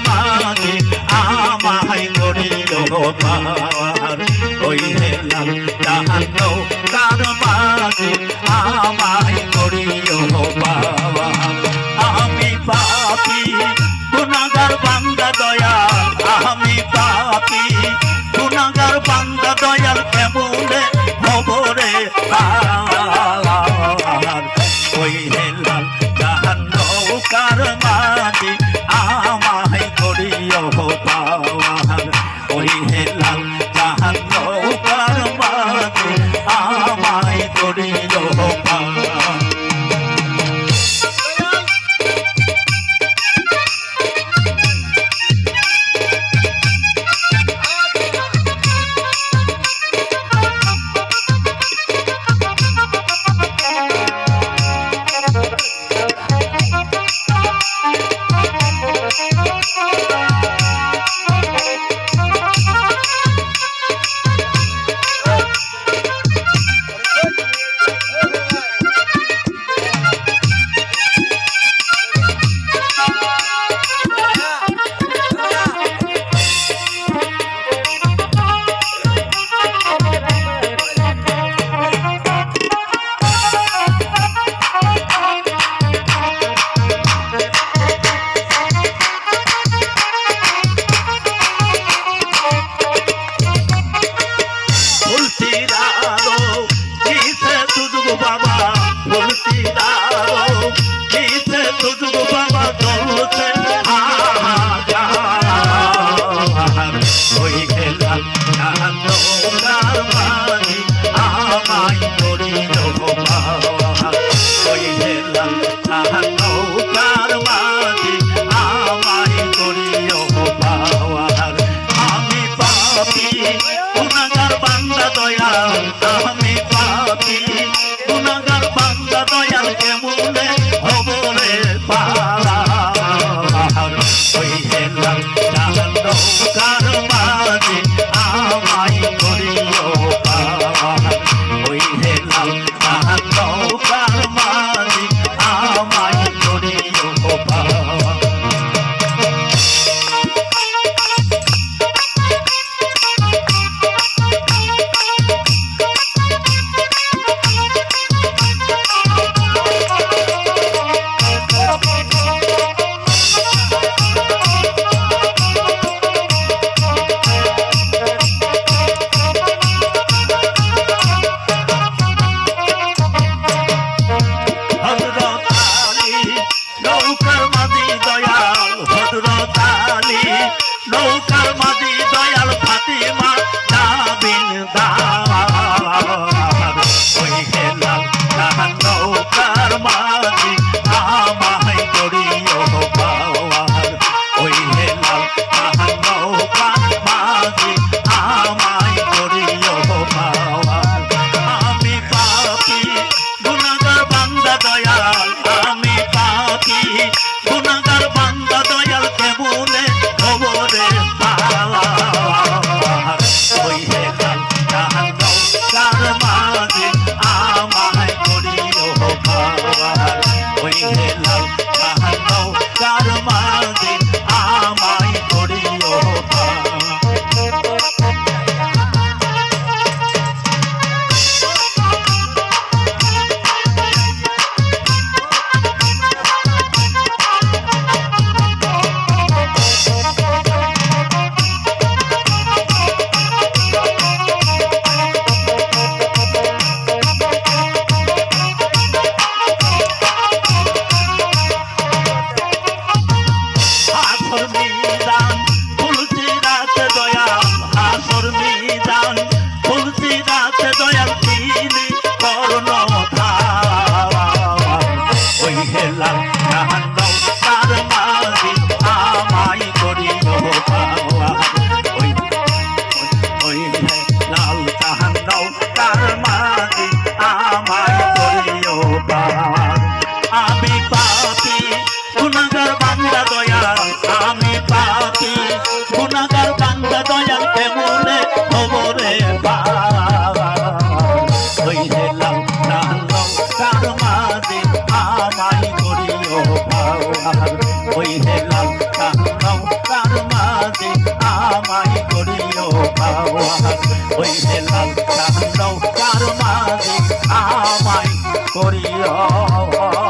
মাঝে আমায় করিল পার। ওই হেলাল তাহার নৌকার মাঝে আমায় করিও পার। আমি পাপী গুনাহগার বান্দা দয়াল, আমি পাপী গুনাহগার বান্দা দয়াল, কেমনে খবরে পার। ওই হেলাল তাহার নৌকার মাঝে আমায় করিও পার। ওই হেলাল তাহার নৌকার মাঝে আমায় করিল পার। গুনাহগার বান্দা দয়াল, আমি পাপী গুনাহগার বান্দা দয়াল, কেমন সে দয়াল তিনি করুণ ওই হেলাল জাহান দাও তার মাঝি আমায় করিও পাওয়া ওই ওই হেলাল জাহান দাও তার মাঝি আমায় করিও পাওয়া আমি পাপী গুনাহগার বান্দা দয়াল আমি পাপী গুনাহগার বান্দা দয়াল কেমনে খবরে পাওয়া ওই হেলাল জাহান দাও তার মাঝি আমায় করিও পাওয়া ওই হেলাল জাহান দাও তার মাঝি আমায় করিও পাওয়া ওই হেলাল জাহান দাও তার মাঝি আমায় করিও